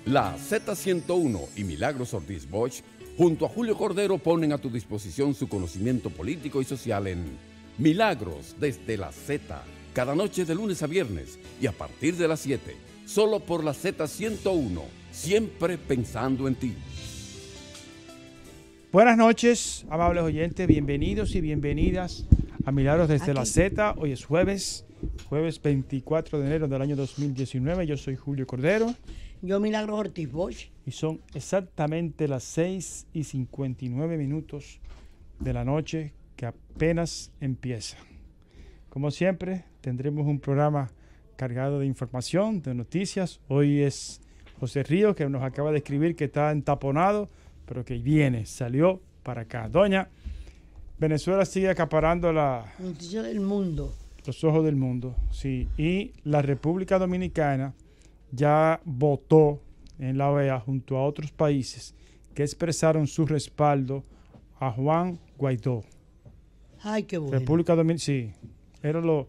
La Z101 y Milagros Ortiz Bosch, junto a Julio Cordero, ponen a tu disposición su conocimiento político y social en Milagros desde la Z, cada noche de lunes a viernes y a partir de las 7, solo por la Z101, siempre pensando en ti. Buenas noches, amables oyentes, bienvenidos y bienvenidas a Milagros desde la Z. Hoy es jueves 24 de enero del año 2019. Yo soy Julio Cordero. Yo, Milagros Ortiz Bosch. Y son exactamente las 6:59 de la noche que apenas empieza. Como siempre, tendremos un programa cargado de información, de noticias. Hoy es José Ríos, que nos acaba de escribir que está entaponado, pero que salió para acá. Doña, Venezuela sigue acaparando noticia del mundo. Los ojos del mundo, sí. Y la República Dominicana ya votó en la OEA junto a otros países que expresaron su respaldo a Juan Guaidó. Ay, qué bueno. República Dominicana, sí. Era lo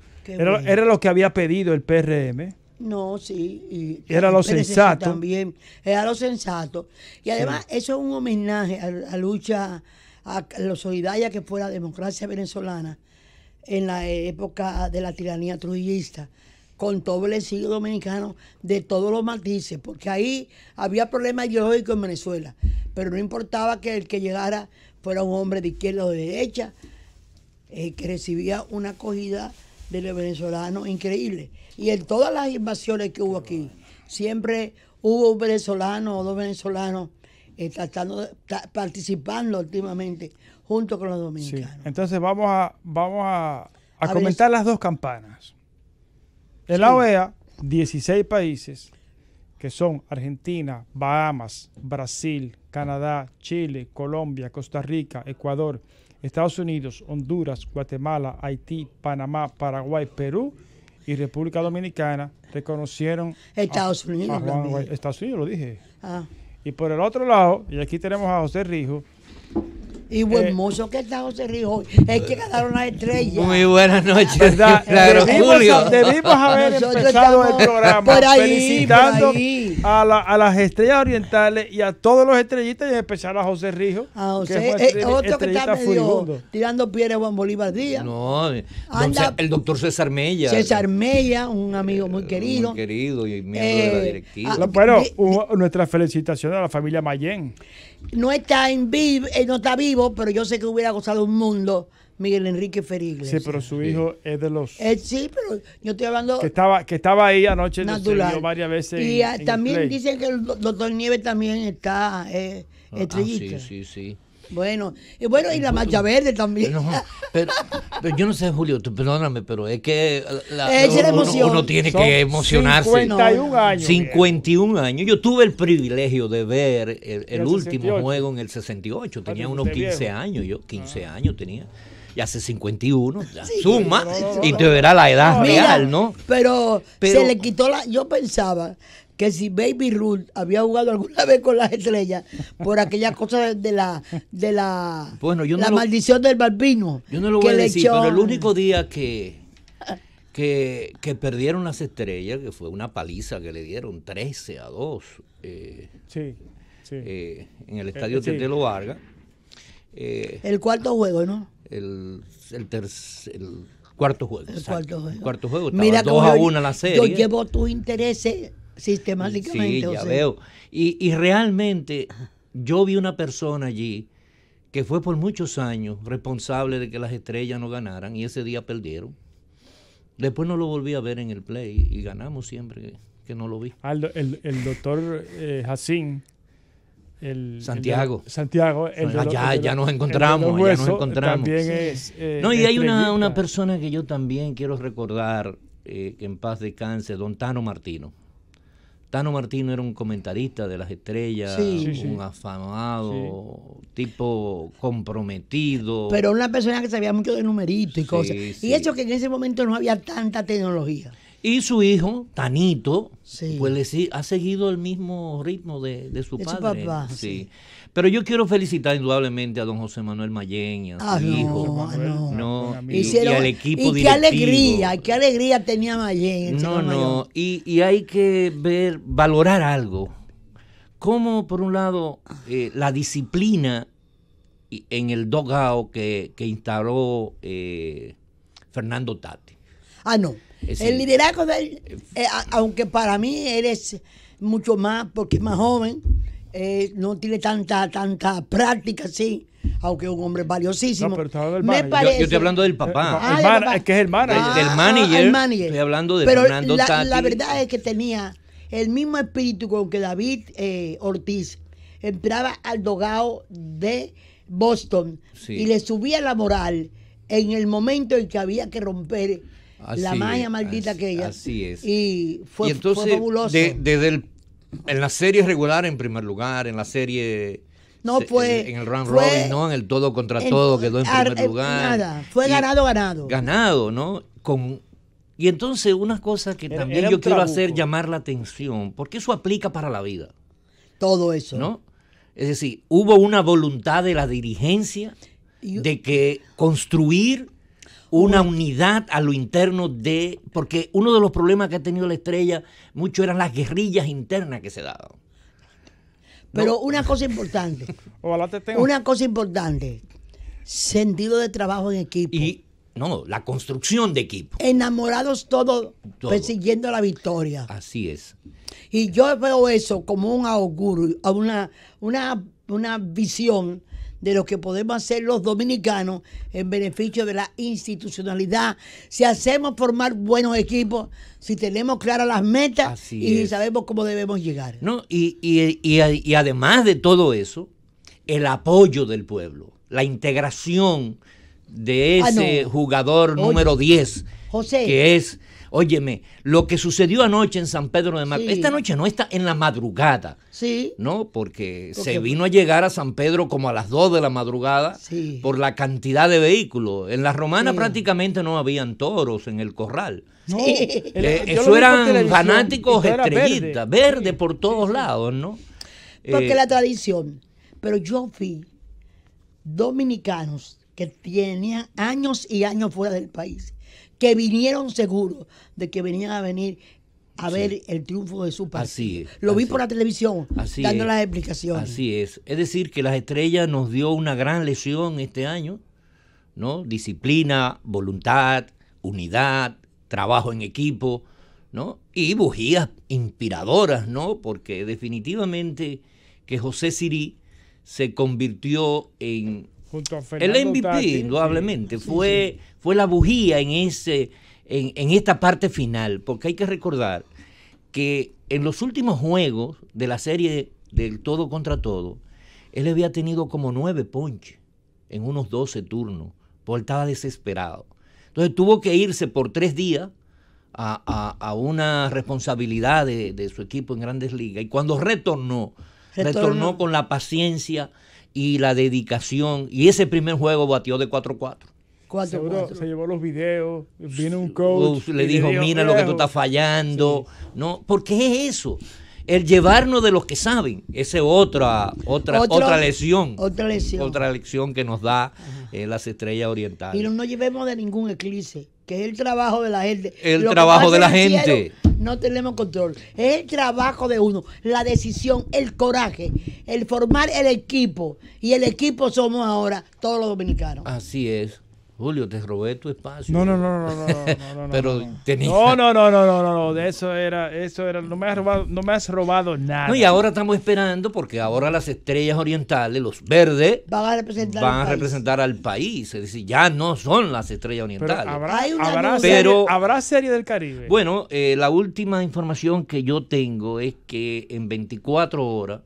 que había pedido el PRM. No, sí. Y era lo sensato. También era lo sensato. Y además, sí, eso es un homenaje a la lucha, a lo solidaria que fue la democracia venezolana en la época de la tiranía trujillista, con todo el exilio dominicano de todos los matices, porque ahí había problemas ideológicos en Venezuela, pero no importaba que el que llegara fuera un hombre de izquierda o de derecha, que recibía una acogida de los venezolanos increíble. Y en todas las invasiones que hubo aquí, siempre hubo un venezolano o dos venezolanos participando activamente junto con los dominicanos. Sí. Entonces vamos a comentar las dos campanas. En la OEA, 16 países, que son Argentina, Bahamas, Brasil, Canadá, Chile, Colombia, Costa Rica, Ecuador, Estados Unidos, Honduras, Guatemala, Haití, Panamá, Paraguay, Perú y República Dominicana, reconocieron Estados Unidos. A Juan Guaidó. Estados Unidos, lo dije. Ah. Y por el otro lado, y aquí tenemos a José Rijos. Y buen mozo que está José Rijos, es que ganaron las estrellas. Muy buenas noches. Debimos haber empezado el programa felicitando a las estrellas orientales y a todos los estrellitas, y en especial a José Rijos, que fue otro que está medio tirando piedras a Juan Bolívar Díaz. No, el doctor César Mella. César Mella, un amigo muy querido. Muy querido y miembro de la directiva. Bueno, nuestra felicitación a la familia Mayén. No está vivo, pero yo sé que hubiera gozado un mundo Miguel Enrique Ferigles. Sí, pero su hijo es de los... sí, pero yo estoy hablando... Que estaba ahí anoche, natural. Varias veces. Y también dicen que el doctor Nieves también está estrellita. Sí. Bueno, y la Marcha Verde también. Pero yo no sé, Julio, perdóname, pero es que uno tiene que emocionarse. 51 años. 51 años. Yo tuve el privilegio de ver el último juego en el 68. Tenía unos 15 años, yo 15 años tenía. Y hace 51, suma, y te verá la edad real, ¿no? Pero se le quitó yo pensaba que si Baby Ruth había jugado alguna vez con las estrellas por aquella cosa de la maldición del Balbino. Yo no lo voy a decir, pero el único día que perdieron las estrellas, que fue una paliza que le dieron 13-2 en el estadio Tetelo Vargas. El cuarto juego, ¿no? El cuarto juego. El cuarto juego. Estaba 2-1 la serie. Yo llevo tus intereses sistemáticamente. Sí, ya veo. Y realmente yo vi una persona allí que fue por muchos años responsable de que las estrellas no ganaran, y ese día perdieron. Después no lo volví a ver en el play y ganamos siempre que no lo vi. El doctor Jacín. Santiago. Ya nos encontramos. También es. Y hay una persona que yo también quiero recordar, que en paz descanse, don Tano Martino. Tano Martino era un comentarista de las estrellas, un afamado, tipo comprometido. Pero una persona que sabía mucho de numeritos y cosas. Y eso que en ese momento no había tanta tecnología. Y su hijo, Tanito, pues ha seguido el mismo ritmo de su padre. Su papá, sí. Pero yo quiero felicitar indudablemente a don José Manuel Mayén y a su hijo. Y al equipo directivo. Qué alegría tenía Mayén. Y hay que valorar algo. cómo por un lado la disciplina en el dugout que instaló Fernando Tati. No. El liderazgo de él, aunque para mí él es mucho más, porque es más joven, no tiene tanta práctica, sí, aunque es un hombre valiosísimo. No, pero estaba del Me manager. parece, Yo estoy hablando del papá. del papá. Es que es el manager. Del manager. El manager. Estoy hablando de pero Fernando Tati. La verdad es que tenía el mismo espíritu con que David Ortiz entraba al dogado de Boston y le subía la moral en el momento en que había que romper la magia maldita aquella. Así es. Y fue entonces, fue fabuloso. En la serie regular en primer lugar, en la serie en el round robin, no, en el todo contra todo quedó en primer lugar. Nada, fue ganado. Ganado, ¿no? Y entonces una cosa que también yo quiero hacer llamar la atención, porque eso aplica para la vida. Todo eso. ¿No? Es decir, hubo una voluntad de la dirigencia de que construir una unidad a lo interno porque uno de los problemas que ha tenido la Estrella mucho eran las guerrillas internas que se daban. Pero una cosa importante. Ojalá te tenga. Una cosa importante. Sentido de trabajo en equipo. Y la construcción de equipo. Enamorados todos persiguiendo la victoria. Así es. Y yo veo eso como un augurio, una visión de lo que podemos hacer los dominicanos en beneficio de la institucionalidad. Si hacemos formar buenos equipos, si tenemos claras las metas y sabemos cómo debemos llegar. No, y además de todo eso, el apoyo del pueblo, la integración de ese jugador número 10, José, que es, óyeme, lo que sucedió anoche en San Pedro de Macorís, esta noche no, está en la madrugada, ¿no? Porque se vino a llegar a San Pedro como a las 2 de la madrugada por la cantidad de vehículos. En la Romana prácticamente no habían toros en el corral. No, eso eran fanáticos estrellitas, verde por todos lados, ¿no? Porque la tradición. Pero yo vi dominicanos que tenían años y años fuera del país, que vinieron seguros de que venían a venir a ver el triunfo de su país. Lo vi por la televisión, dando las explicaciones. Así es. Es decir, que las Estrellas nos dio una gran lección este año, ¿no? Disciplina, voluntad, unidad, trabajo en equipo, ¿no? Y bujías inspiradoras, ¿no? Porque definitivamente que José Sirí se convirtió en el MVP, Tati, indudablemente. Fue la bujía en esta parte final, porque hay que recordar que en los últimos juegos de la serie del todo contra todo, él había tenido como 9 ponches en unos 12 turnos, porque estaba desesperado. Entonces tuvo que irse por 3 días a una responsabilidad de su equipo en Grandes Ligas, y cuando retornó con la paciencia y la dedicación, y ese primer juego batió de 4-4. Se llevó los videos, vino un coach. Le dijo, mira lo que tú estás fallando. ¿No? Porque es eso. El llevarnos de los que saben. Esa es otra lección. Otra lección que nos da las Estrellas Orientales. Y no nos llevemos de ningún eclipse, que es el trabajo de la gente. El trabajo de la gente. No tenemos control. Es el trabajo de uno, la decisión, el coraje, el formar el equipo. Y el equipo somos ahora todos los dominicanos. Así es. Julio, te robé tu espacio. No. Pero tenía... No. De eso era. No me has robado nada. No, y ahora estamos esperando, porque ahora las Estrellas Orientales, los verdes, van a representar al país. Es decir, ya no son las Estrellas Orientales. ¿Habrá serie del Caribe? Bueno, la última información que yo tengo es que en 24 horas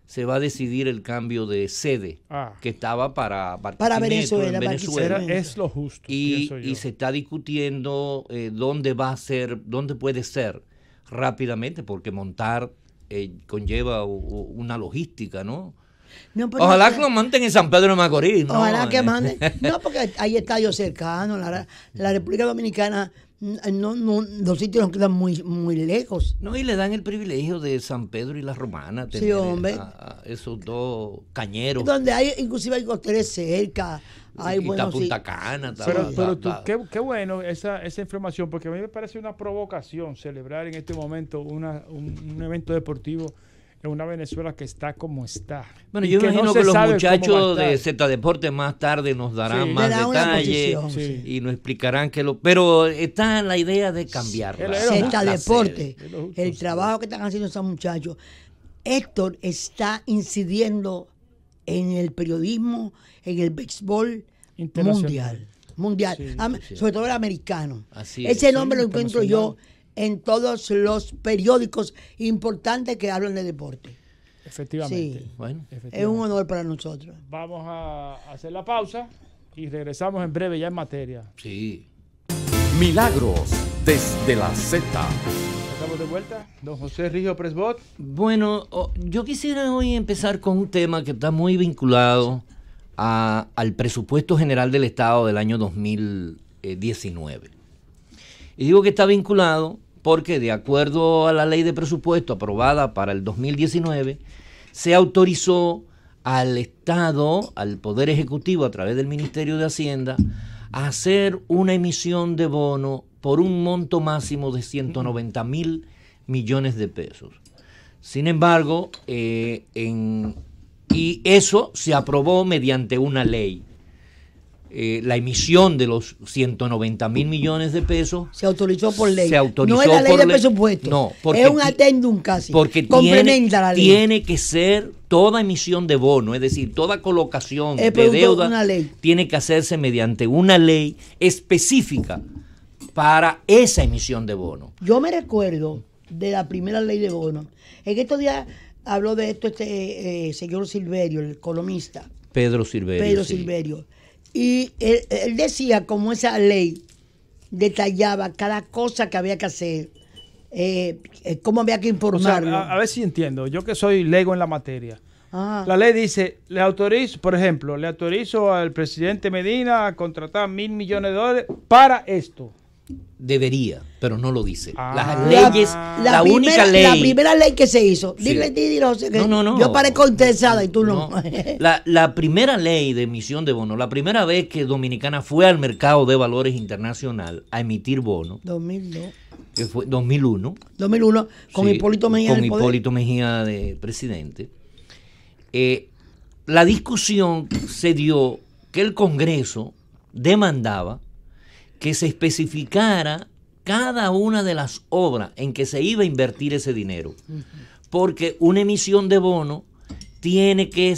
se va a decidir el cambio de sede que estaba para Venezuela. Es lo justo. Y se está discutiendo dónde puede ser rápidamente, porque montar conlleva una logística, ¿no? Ojalá que lo manden en San Pedro de Macorís, ¿no? Ojalá que manden. No, porque hay estadios cercanos. La República Dominicana, los sitios nos quedan muy, muy lejos. No, y le dan el privilegio de San Pedro y la Romana tener a esos dos cañeros. Donde inclusive hay hoteles cerca. Hay buenos Punta Cana. Pero qué bueno esa información, porque a mí me parece una provocación celebrar en este momento un evento deportivo en una Venezuela que está como está. Bueno, Y yo que imagino no que se los sabe cómo va a muchachos de estar. Z Deportes más tarde nos darán Sí. más Le dan una detalles posición, sí. y nos explicarán que pero está la idea de cambiarla. Él es Z la Deporte, Es lo justo, el sí. trabajo que están haciendo esos muchachos. Héctor está incidiendo en el periodismo, en el béisbol Internacional. mundial, Sí, sobre todo el americano. Así es, Ese nombre lo encuentro yo internacional. en todos los periódicos importantes que hablan de deporte. Efectivamente. Sí. Bueno, Es un honor para nosotros. Vamos a hacer la pausa y regresamos en breve ya en materia. sí. Milagros desde la Z. Estamos de vuelta. Don José Rigio Presbot. Bueno, yo quisiera hoy empezar con un tema que está muy vinculado al presupuesto general del Estado del año 2019. Y digo que está vinculado porque de acuerdo a la ley de presupuesto aprobada para el 2019, se autorizó al Estado, al Poder Ejecutivo a través del Ministerio de Hacienda, a hacer una emisión de bono por un monto máximo de 190.000 millones de pesos. Sin embargo, y eso se aprobó mediante una ley. La emisión de los 190.000 millones de pesos Se autorizó por ley. se autorizó no es la ley por de ley. presupuesto. No, porque es un adendum casi. porque complementa la ley. tiene que ser toda emisión de bono, es decir, toda colocación Es de producto de deuda una ley. tiene que hacerse mediante una ley específica para esa emisión de bono. Yo me recuerdo de la primera ley de bono. En estos días habló de esto señor Silverio, el economista. Pedro Silverio. Pedro sí. Silverio. Y él decía cómo esa ley detallaba cada cosa que había que hacer, cómo había que O sea, informarlo. a ver si entiendo. Yo que soy lego en la materia. Ah, La ley dice, le autorizo, por ejemplo, le autorizo al presidente Medina a contratar $1.000 millones para esto. Debería, pero no lo dice. Ah. Las leyes, la única ley. La primera ley que se hizo. Sí. Dile, José, que No. yo parezco interesada y tú no. La primera ley de emisión de bonos, la primera vez que Dominicana fue al mercado de valores internacional a emitir bonos, 2002. que fue 2001. 2001, con Sí, Hipólito Mejía con en el poder. Hipólito Mejía de presidente. La discusión se dio que el Congreso demandaba que se especificara cada una de las obras en que se iba a invertir ese dinero. Porque una emisión de bono tiene que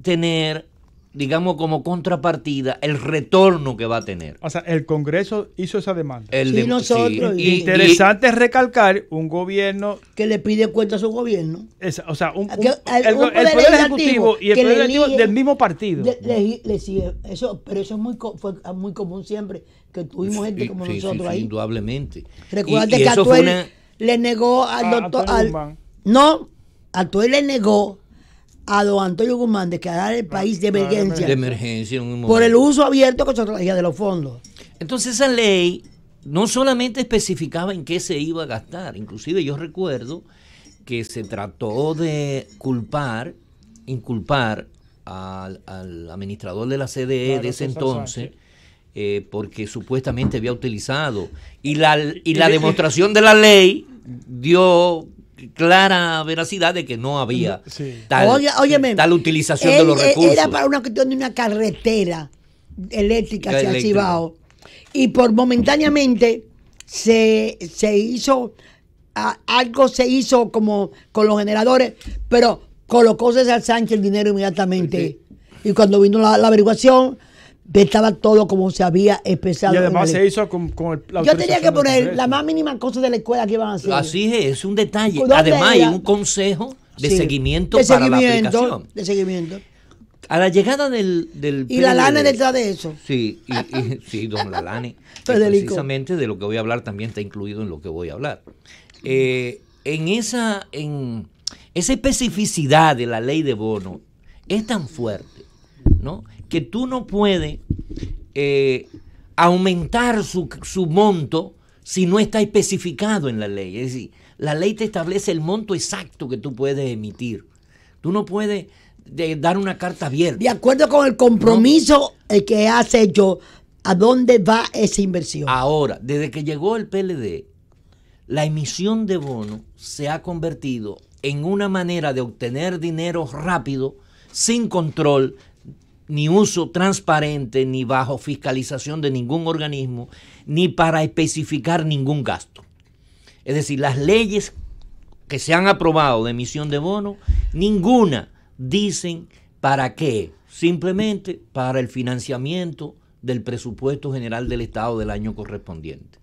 tener, digamos, como contrapartida el retorno que va a tener. O sea, el Congreso hizo esa demanda. Sí, nosotros, y- Interesante es recalcar un gobierno, Que le pide cuenta a su gobierno. o sea, Un el poder Poder legislativo Ejecutivo y el que Poder le Legislativo elige- del mismo partido. Le sigue. Eso, pero eso es fue muy común siempre, que tuvimos gente como Sí, nosotros sí, ahí. indudablemente. Recuerda Y que eso fue Atuel le negó al A doctor. Antonio Guzmán. No, Atuel le negó a don Antonio Guzmán declarar el país de claro, emergencia de emergencia en un por el momento. uso abierto que se traía de los fondos. Entonces esa ley no solamente especificaba en qué se iba a gastar, inclusive yo recuerdo que se trató de inculpar al administrador de la CDE Claro, de ese César entonces, Sánchez. porque supuestamente había utilizado, y la demostración de la ley dio clara veracidad de que no había Sí. Óyeme, tal utilización de los recursos. Era para una cuestión de una carretera eléctrica hacia Eléctrica. Cibao. Y momentáneamente se hizo, algo se hizo como con los generadores, pero colocó César Sánchez el dinero inmediatamente. Y cuando vino la averiguación, estaba todo como se había expresado. Y en la además ley. se hizo con la Yo tenía que autorización del poner Congreso. la más mínima cosa de la escuela que iban a hacer. Así es un detalle. ¿Dónde Además era? hay un consejo de Sí. seguimiento De para la seguimiento, aplicación. de seguimiento. A la llegada del Y la PLD, lana detrás de eso. Sí, sí, don Lalane. que Federico. precisamente de lo que voy a hablar también está incluido en lo que voy a hablar. En esa especificidad de la ley de bono es tan fuerte, ¿no? Que tú no puedes aumentar su monto si no está especificado en la ley. Es decir, la ley te establece el monto exacto que tú puedes emitir. Tú no puedes dar una carta abierta. De acuerdo con el compromiso que has hecho, ¿a dónde va esa inversión? Ahora, desde que llegó el PLD, la emisión de bonos se ha convertido en una manera de obtener dinero rápido, sin control, ni uso transparente, ni bajo fiscalización de ningún organismo, ni para especificar ningún gasto. Es decir, las leyes que se han aprobado de emisión de bonos, ninguna dicen para qué, simplemente para el financiamiento del presupuesto general del Estado del año correspondiente.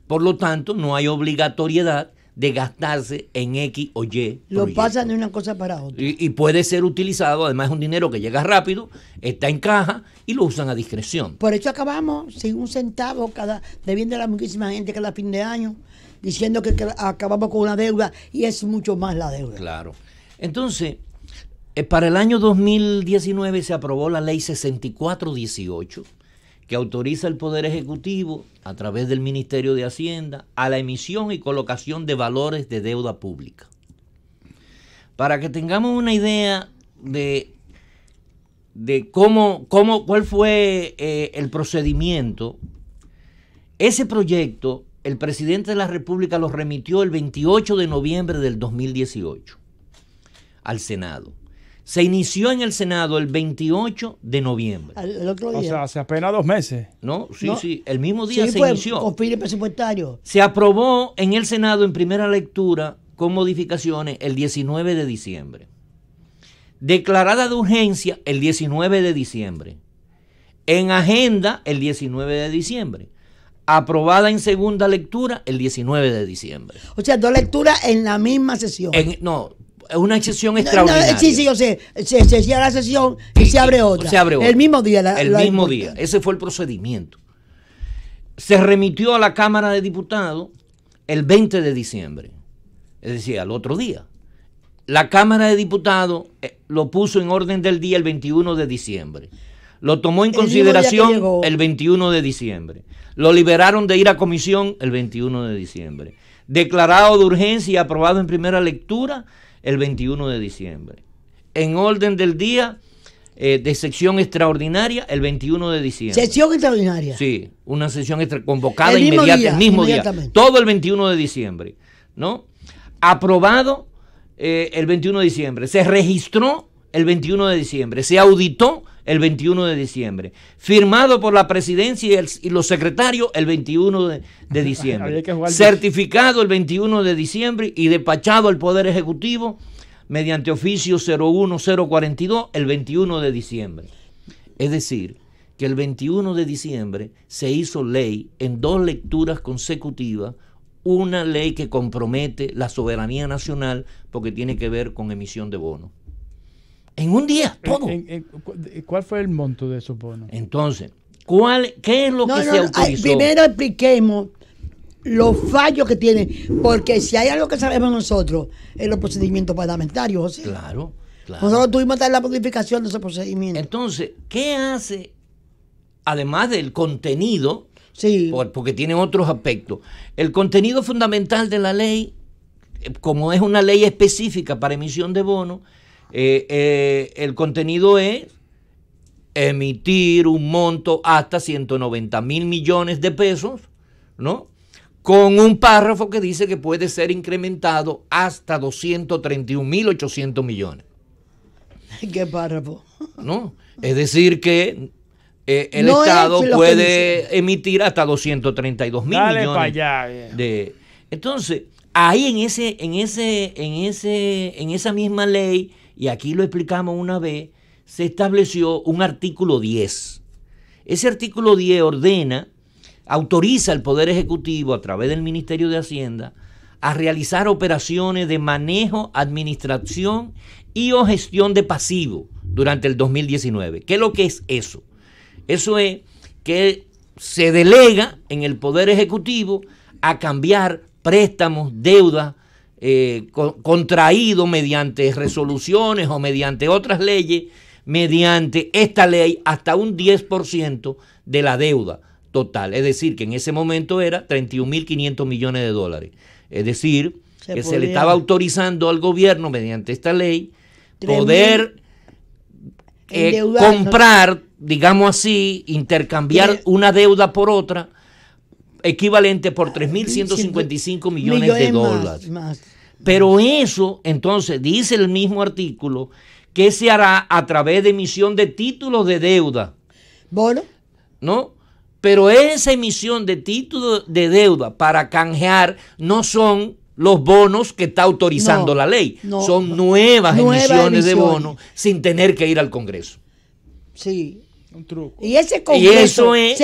Por lo tanto, no hay obligatoriedad de gastarse en X o Y. Lo proyecto. pasan de una cosa para otra. Y puede ser utilizado, además es un dinero que llega rápido, está en caja y lo usan a discreción. Por eso acabamos sin un centavo debiendo a la muchísima gente cada fin de año, diciendo que acabamos con una deuda y es mucho más la deuda. Claro. Entonces, para el año 2019 se aprobó la ley 6418, que autoriza al Poder Ejecutivo, a través del Ministerio de Hacienda, a la emisión y colocación de valores de deuda pública. Para que tengamos una idea de cuál fue el procedimiento, ese proyecto, el presidente de la República lo remitió el 28 de noviembre del 2018 al Senado. Se inició en el Senado el 28 de noviembre. El otro día. O sea, hace apenas 2 meses. ¿No? Sí, ¿No? sí, el mismo día Sí, se fue inició. con fines presupuestarios. Se aprobó en el Senado en primera lectura con modificaciones el 19 de diciembre. Declarada de urgencia el 19 de diciembre. En agenda el 19 de diciembre. Aprobada en segunda lectura el 19 de diciembre. O sea, 2 lecturas en la misma sesión. No, es una sesión extraordinaria. Sí, yo sé. Se cierra la sesión y se abre otra. Se abre otra. El mismo día. El mismo día. Ese fue el procedimiento. Se remitió a la Cámara de Diputados el 20 de diciembre. Es decir, al otro día. La Cámara de Diputados lo puso en orden del día el 21 de diciembre. Lo tomó en consideración el 21 de diciembre. Lo liberaron de ir a comisión el 21 de diciembre. Declarado de urgencia y aprobado en primera lectura el 21 de diciembre. En orden del día de sección extraordinaria el 21 de diciembre. ¿Sesión extraordinaria? Sí, una sesión convocada el mismo inmediata, día, el mismo día. Todo el 21 de diciembre. ¿No? Aprobado el 21 de diciembre. Se registró el 21 de diciembre. Se auditó el 21 de diciembre. Firmado por la presidencia y los secretarios el 21 de diciembre. Certificado el 21 de diciembre y despachado al Poder Ejecutivo mediante oficio 01042 el 21 de diciembre. Es decir, que el 21 de diciembre se hizo ley en 2 lecturas consecutivas, una ley que compromete la soberanía nacional porque tiene que ver con emisión de bonos. En un día, todo. ¿Cuál fue el monto de esos bonos? Entonces, ¿qué es lo que se autorizó? Primero expliquemos los fallos que tiene, porque si hay algo que sabemos nosotros, es los procedimientos parlamentarios, José. Claro, claro. Nosotros tuvimos que dar la modificación de esos procedimientos. Entonces, ¿qué hace, además del contenido? Sí. Porque tiene otros aspectos. El contenido fundamental de la ley, como es una ley específica para emisión de bonos, el contenido es emitir un monto hasta 190,000 millones de pesos, ¿no? Con un párrafo que dice que puede ser incrementado hasta 231,800 millones. ¿Qué párrafo? ¿No? Es decir que el Estado puede emitir hasta 232,000 millones. Para allá, entonces, ahí en esa misma ley, y aquí lo explicamos una vez, se estableció un artículo 10. Ese artículo 10 autoriza al Poder Ejecutivo a través del Ministerio de Hacienda a realizar operaciones de manejo, administración y o gestión de pasivos durante el 2019. ¿Qué es lo que es eso? Eso es que se delega en el Poder Ejecutivo a cambiar préstamos, deudas, contraídos mediante resoluciones o mediante otras leyes, mediante esta ley hasta un 10% de la deuda total. Es decir, que en ese momento era 31,500 millones de dólares. Es decir, que se le estaba autorizando al gobierno mediante esta ley poder comprar, digamos así, intercambiar una deuda por otra equivalente por 3,155 millones de dólares. Pero eso, entonces, dice el mismo artículo, que se hará a través de emisión de títulos de deuda. Bueno. ¿No? Pero esa emisión de títulos de deuda para canjear no son los bonos que está autorizando la ley. Son nuevas emisiones de bonos sin tener que ir al Congreso. Sí. Un truco. Y ese Congreso, y eso es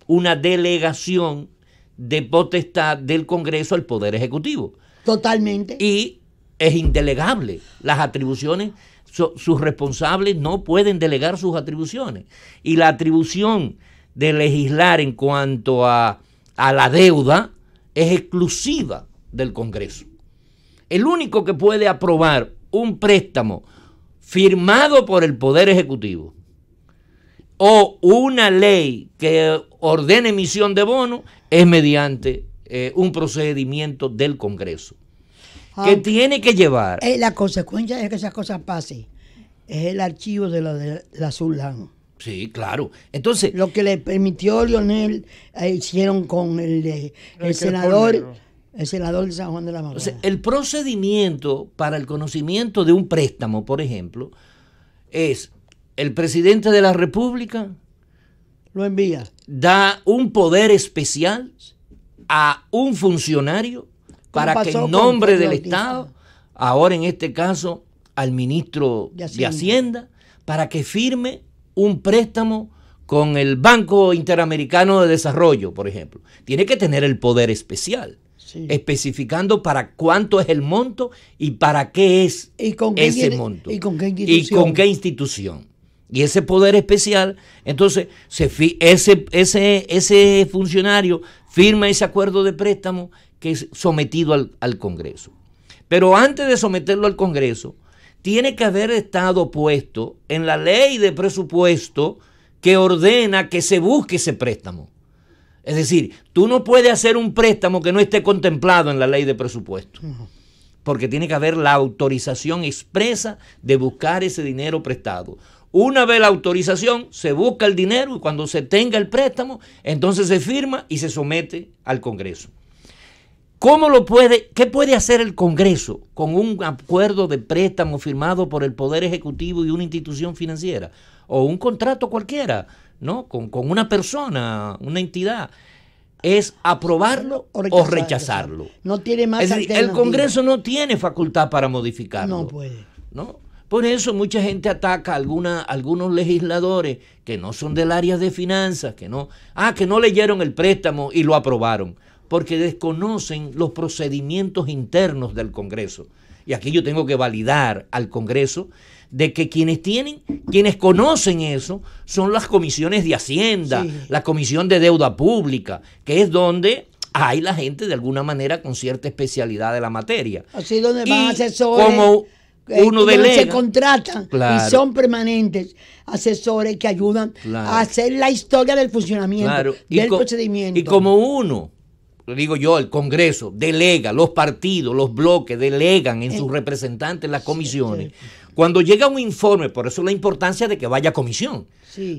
una delegación de potestad del Congreso al Poder Ejecutivo. Totalmente. Y es indelegable. Las atribuciones, sus responsables no pueden delegar sus atribuciones. Y la atribución de legislar en cuanto a la deuda es exclusiva del Congreso. El único que puede aprobar un préstamo firmado por el Poder Ejecutivo o una ley que ordene emisión de bonos es mediante un procedimiento del Congreso, que tiene que llevar... La consecuencia de que esas cosas pasen es el archivo de la Zulán. Sí, claro. Entonces, lo que le permitió Leonel hicieron con el senador de San Juan de la Maguana. El procedimiento para el conocimiento de un préstamo, por ejemplo, es el presidente de la República lo envía, da un poder especial a un funcionario para que en nombre del Estado, ahora en este caso al ministro de Hacienda, para que firme un préstamo con el Banco Interamericano de Desarrollo, por ejemplo. Tiene que tener el poder especial, especificando para cuánto es el monto y para qué es ese monto. ¿Y con qué institución? Y ese poder especial, entonces ese funcionario firma ese acuerdo de préstamo que es sometido al Congreso. Pero antes de someterlo al Congreso, tiene que haber estado puesto en la ley de presupuesto que ordena que se busque ese préstamo. Es decir, tú no puedes hacer un préstamo que no esté contemplado en la ley de presupuesto, porque tiene que haber la autorización expresa de buscar ese dinero prestado. Una vez la autorización, se busca el dinero y cuando se tenga el préstamo, entonces se firma y se somete al Congreso. ¿Qué puede hacer el Congreso con un acuerdo de préstamo firmado por el Poder Ejecutivo y una institución financiera? O un contrato cualquiera, ¿no? Con una persona, una entidad. Es aprobarlo o rechazarlo. No tiene más alternativa. El Congreso no tiene facultad para modificarlo. No puede. ¿No? Por eso mucha gente ataca a algunos legisladores que no son del área de finanzas, que no leyeron el préstamo y lo aprobaron, porque desconocen los procedimientos internos del Congreso. Y aquí yo tengo que validar al Congreso de que quienes conocen eso son las comisiones de Hacienda, la Comisión de Deuda Pública, que es donde hay la gente de alguna manera con cierta especialidad de la materia. Así donde van asesores. Como uno delega, se contratan y son permanentes asesores que ayudan a hacer la historia del funcionamiento del procedimiento. Y como uno, digo yo, el Congreso delega, los partidos, los bloques delegan en sus representantes las comisiones. Cuando llega un informe, por eso la importancia de que vaya a comisión,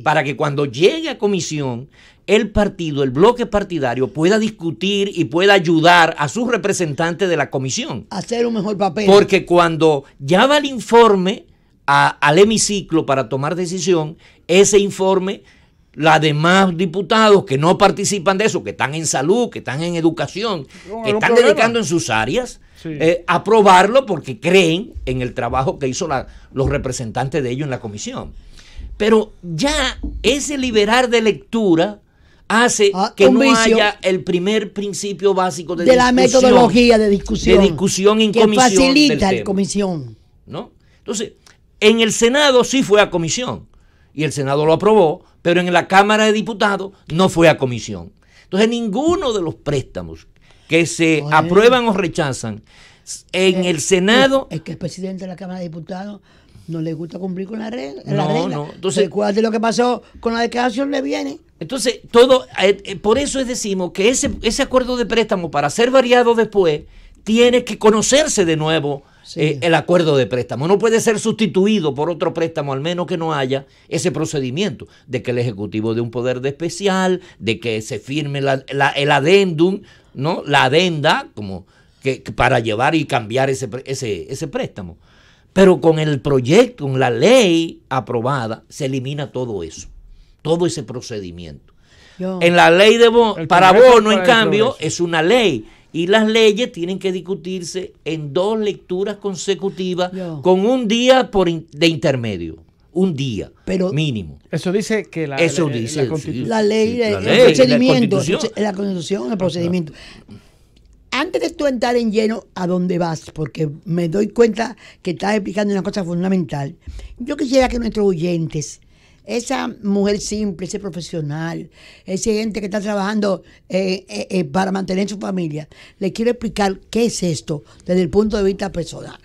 para que cuando llegue a comisión, el partido, el bloque partidario pueda discutir y pueda ayudar a sus representantes de la comisión. Hacer un mejor papel. Porque cuando ya va el informe al hemiciclo para tomar decisión, ese informe, los demás diputados que no participan de eso, que están en salud, que están en educación, que están dedicando en sus áreas, aprobarlo porque creen en el trabajo que hizo los representantes de ellos en la comisión. Pero ya ese liberar de lectura hace que no haya el primer principio básico de la metodología de discusión en comisión. Que facilita la comisión. ¿No? Entonces, en el Senado sí fue a comisión y el Senado lo aprobó, pero en la Cámara de Diputados no fue a comisión. Entonces, ninguno de los préstamos que se aprueban o rechazan en el Senado... Es que el presidente de la Cámara de Diputados no le gusta cumplir con la regla. No. Entonces, recuerda lo que pasó con la declaración le viene. Entonces, por eso decimos que ese acuerdo de préstamo, para ser variado después, tiene que conocerse de nuevo el acuerdo de préstamo. No puede ser sustituido por otro préstamo, al menos que no haya ese procedimiento de que el Ejecutivo dé un poder de especial, de que se firme el adendum, ¿no? La adenda, como para llevar y cambiar ese préstamo. Pero con el proyecto, con la ley aprobada, se elimina todo eso, todo ese procedimiento. En la ley para bono, en cambio, es una ley. Y las leyes tienen que discutirse en 2 lecturas consecutivas con un día de intermedio. Un día mínimo. Eso dice que la ley, el procedimiento, la Constitución, el procedimiento. Antes de tú entrar en lleno a dónde vas, porque me doy cuenta que estás explicando una cosa fundamental, yo quisiera que nuestros oyentes, esa mujer simple, ese profesional, esa gente que está trabajando para mantener su familia, le quiero explicar qué es esto desde el punto de vista personal.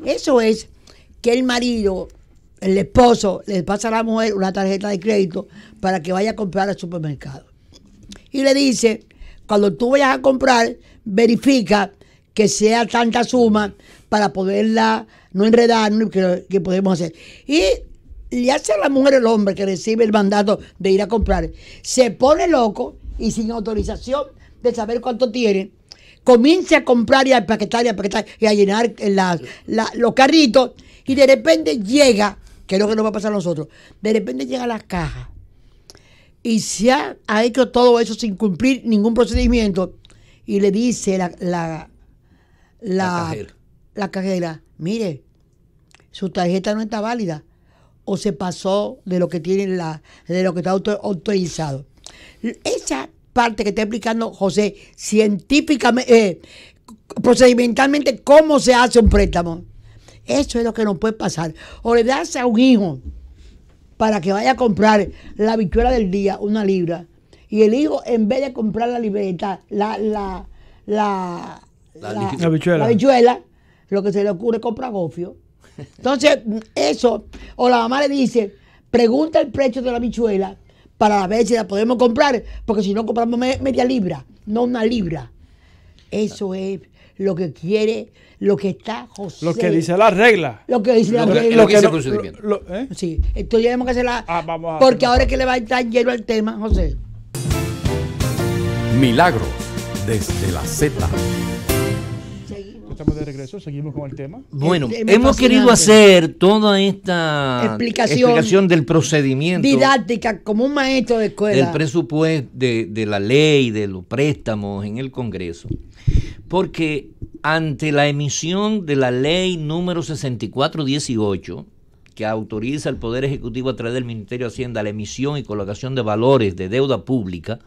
Eso es que el marido, el esposo, le pasa a la mujer una tarjeta de crédito para que vaya a comprar al supermercado. Y le dice, cuando tú vayas a comprar, verifica que sea tanta suma para poderla no enredar, que podemos hacer. Y le hace a la mujer el hombre que recibe el mandato de ir a comprar. Se pone loco y sin autorización de saber cuánto tiene, comienza a comprar y a empaquetar y a llenar los carritos, y de repente llega, que es lo que nos va a pasar a nosotros, de repente llega a la caja y se ha hecho todo eso sin cumplir ningún procedimiento, y le dice la cajera, mire, su tarjeta no está válida, o se pasó de lo que tiene de lo que está autorizado. Esa parte que está explicando José científicamente, procedimentalmente, cómo se hace un préstamo, eso es lo que nos puede pasar. O le das a un hijo para que vaya a comprar la habichuela del día, 1 libra, y el hijo, en vez de comprar la libreta, la habichuela, lo que se le ocurre es comprar gofio. Entonces, eso, o la mamá le dice, pregunta el precio de la habichuela para ver si la podemos comprar, porque si no compramos media libra, no 1 libra. Eso es lo que quiere, lo que está José. Lo que dice la regla. Lo que dice la regla. Lo que dice el procedimiento. Sí, entonces tenemos que hacerla. Porque ahora es que le va a estar lleno el tema, José. Milagros desde la Z. Estamos de regreso, seguimos con el tema. Bueno, hemos querido hacer toda esta explicación del procedimiento didáctica, como un maestro de escuela, del presupuesto, de la ley, de los préstamos en el Congreso, porque ante la emisión de la ley número 6418, que autoriza al Poder Ejecutivo a través del Ministerio de Hacienda la emisión y colocación de valores de deuda pública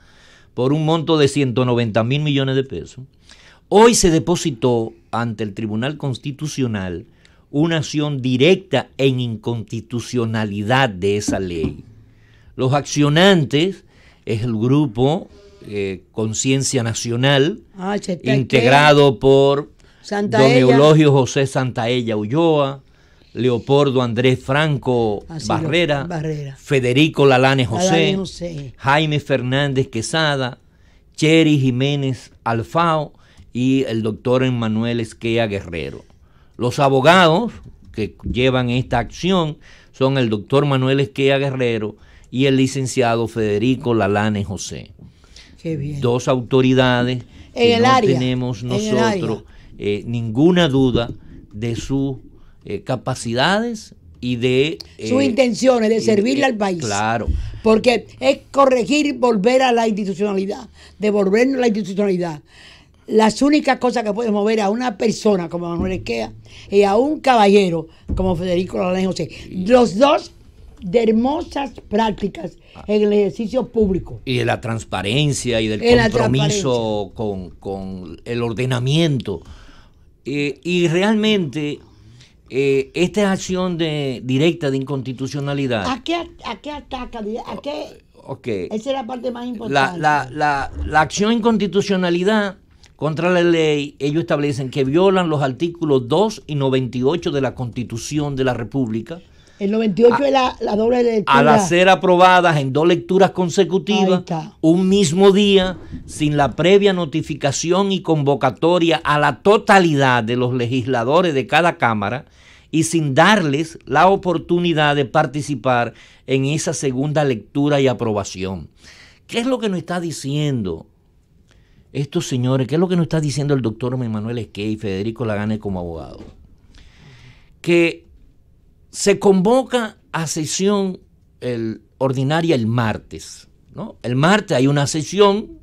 por un monto de 190.000 millones de pesos, hoy se depositó ante el Tribunal Constitucional una acción directa en inconstitucionalidad de esa ley. Los accionantes es el grupo Conciencia Nacional, integrado por don Eulogio José Santaella Ulloa, Leopoldo Andrés Franco Barrera, Federico Lalane José, Jaime Fernández Quesada, Cheri Jiménez Alfao y el doctor Emmanuel Esquea Guerrero. Los abogados que llevan esta acción son el doctor Manuel Esquea Guerrero y el licenciado Federico Lalane José. Qué bien. 2 autoridades que no tenemos nosotros ninguna duda de sus capacidades y de sus intenciones de servirle al país. Claro. Porque es corregir, volver a la institucionalidad, devolvernos la institucionalidad. Las únicas cosas que pueden mover a una persona como Manuel Esquea y a un caballero como Federico Lalane José, los dos de hermosas prácticas en el ejercicio público. Y de la transparencia y del compromiso con el ordenamiento. Y realmente esta es acción directa de inconstitucionalidad. ¿A qué ataca? ¿A qué? Okay. Esa es la parte más importante. La acción de inconstitucionalidad contra la ley, ellos establecen que violan los artículos 2 y 98 de la Constitución de la República. El 98 es la doble lectura. Al ser aprobadas en 2 lecturas consecutivas, un mismo día, sin la previa notificación y convocatoria a la totalidad de los legisladores de cada Cámara y sin darles la oportunidad de participar en esa segunda lectura y aprobación. ¿Qué es lo que nos está diciendo estos señores, ¿qué es lo que nos está diciendo el doctor Manuel Esquer y Federico Lagane como abogado? Que se convoca a sesión ordinaria el martes, ¿no? El martes hay una sesión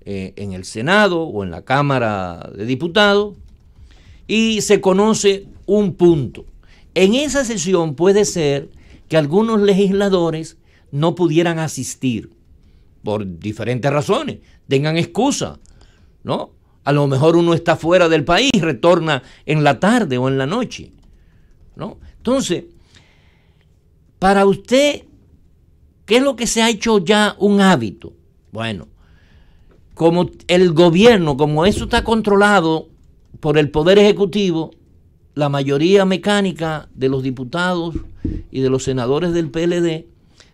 en el Senado o en la Cámara de Diputados y se conoce un punto. En esa sesión puede ser que algunos legisladores no pudieran asistir por diferentes razones, tengan excusa, ¿no? A lo mejor uno está fuera del país, retorna en la tarde o en la noche, ¿no? Entonces, para usted, ¿qué es lo que se ha hecho ya un hábito? Bueno, como el gobierno, como eso está controlado por el Poder Ejecutivo, la mayoría mecánica de los diputados y de los senadores del PLD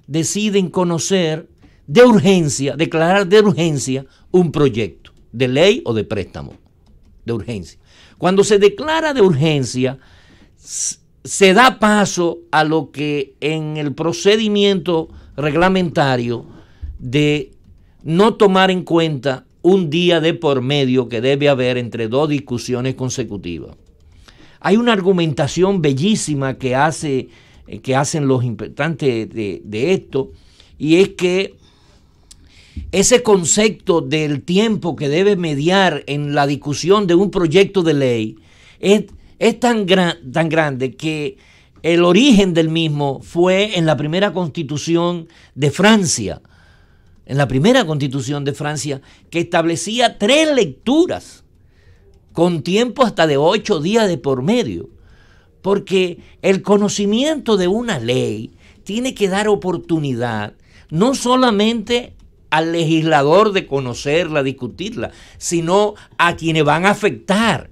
deciden conocer de urgencia, declarar de urgencia un proyecto de ley o de préstamo de urgencia. Cuando se declara de urgencia, se da paso a lo que en el procedimiento reglamentario de no tomar en cuenta un día de por medio que debe haber entre dos discusiones consecutivas. Hay una argumentación bellísima que hacen los importantes de esto, y es que ese concepto del tiempo que debe mediar en la discusión de un proyecto de ley es tan grande que el origen del mismo fue en la primera Constitución de Francia. En la primera Constitución de Francia, que establecía 3 lecturas con tiempo hasta de 8 días de por medio. Porque el conocimiento de una ley tiene que dar oportunidad no solamente al legislador de conocerla, discutirla, sino a quienes van a afectar,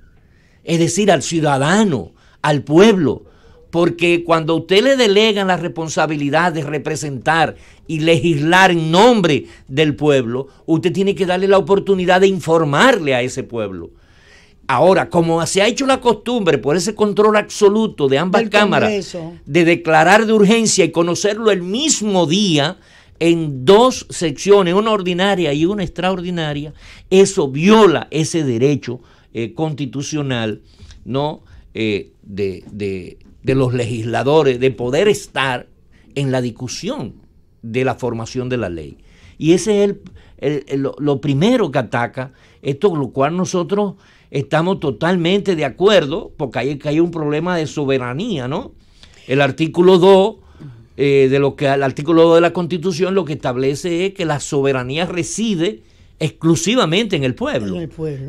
es decir, al ciudadano, al pueblo. Porque cuando a usted le delegan la responsabilidad de representar y legislar en nombre del pueblo, usted tiene que darle la oportunidad de informarle a ese pueblo. Ahora, como se ha hecho la costumbre por ese control absoluto de ambas cámaras de declarar de urgencia y conocerlo el mismo día en 2 secciones, una ordinaria y una extraordinaria, eso viola ese derecho constitucional, ¿no? De los legisladores de poder estar en la discusión de la formación de la ley. Y ese es lo primero que ataca esto, con lo cual nosotros estamos totalmente de acuerdo, porque hay un problema de soberanía, ¿no? El artículo 2 el artículo 2 de la Constitución lo que establece es que la soberanía reside exclusivamente en el pueblo,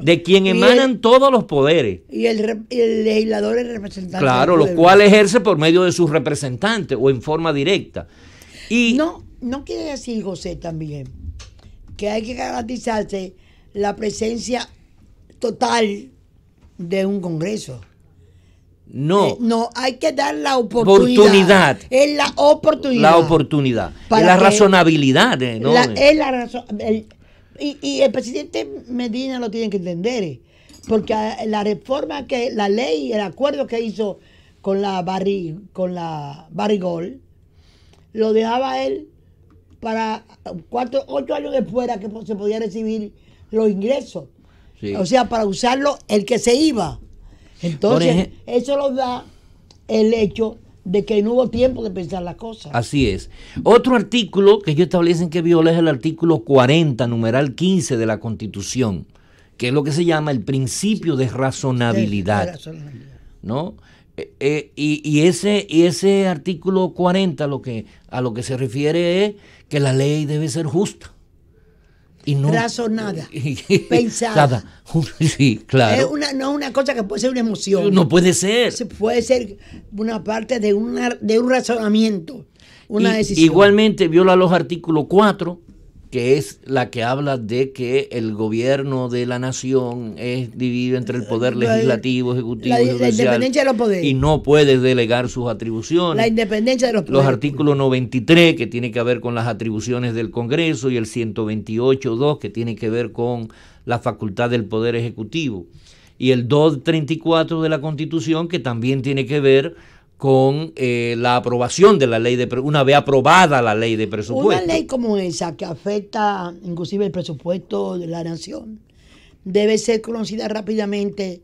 de quien emanan todos los poderes. Y el legislador es representante. Claro, lo cual ejerce por medio de sus representantes o en forma directa. Y no quiere decir, José, también que hay que garantizarse la presencia total de un Congreso. No. No, hay que dar la oportunidad. Es la oportunidad. La oportunidad. Es la razonabilidad. ¿No? Es la razón. Y el presidente Medina lo tiene que entender, porque la reforma la ley, el acuerdo que hizo con la Barrigol, lo dejaba él para 8 años después que se podía recibir los ingresos. Sí. O sea, para usarlo el que se iba. Entonces, eso lo da el hecho de que no hubo tiempo de pensar las cosas. Así es. Otro artículo que ellos establecen que viola es el artículo 40, numeral 15 de la Constitución, que es lo que se llama el principio de razonabilidad. ¿No? Y ese artículo 40 a lo que se refiere es que la ley debe ser justa. Y no razonada, pensada. Sí, claro. No es una cosa que puede ser una emoción. No puede ser. Puede ser una parte de un razonamiento, una decisión. Igualmente viola los artículos 4, que es la que habla de que el gobierno de la nación es dividido entre el poder legislativo, ejecutivo y judicial. La independencia de los poderes. Y no puede delegar sus atribuciones. La independencia de los poderes. Los artículos 93, que tiene que ver con las atribuciones del Congreso, y el 128.2, que tiene que ver con la facultad del poder ejecutivo. Y el 234 de la Constitución, que también tiene que ver con la aprobación de la ley una vez aprobada la ley de presupuesto. Una ley como esa que afecta inclusive el presupuesto de la nación debe ser conocida rápidamente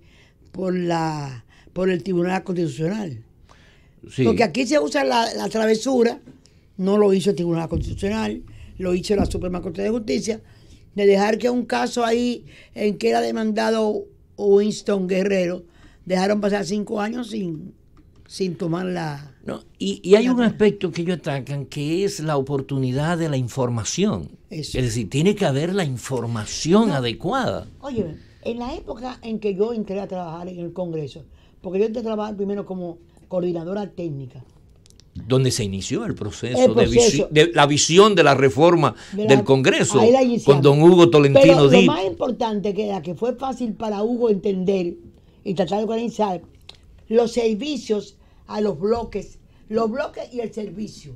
por el Tribunal Constitucional. Sí. Porque aquí se usa la travesura, no lo hizo el Tribunal Constitucional, lo hizo la Suprema Corte de Justicia, de dejar que un caso ahí en que era demandado Winston Guerrero, dejaron pasar 5 años sin tomar la... No, y hay un aspecto que ellos atacan, que es la oportunidad de la información. Eso. Es decir, tiene que haber la información adecuada. Oye, en la época en que yo entré a trabajar en el Congreso, porque yo entré a trabajar primero como coordinadora técnica, Donde se inició el proceso, El proceso. de la visión de la reforma del Congreso, ahí la iniciamos. con don Hugo Tolentino Pero lo Díaz. más importante que era que fue fácil para Hugo entender y tratar de organizar los servicios a los bloques y el servicio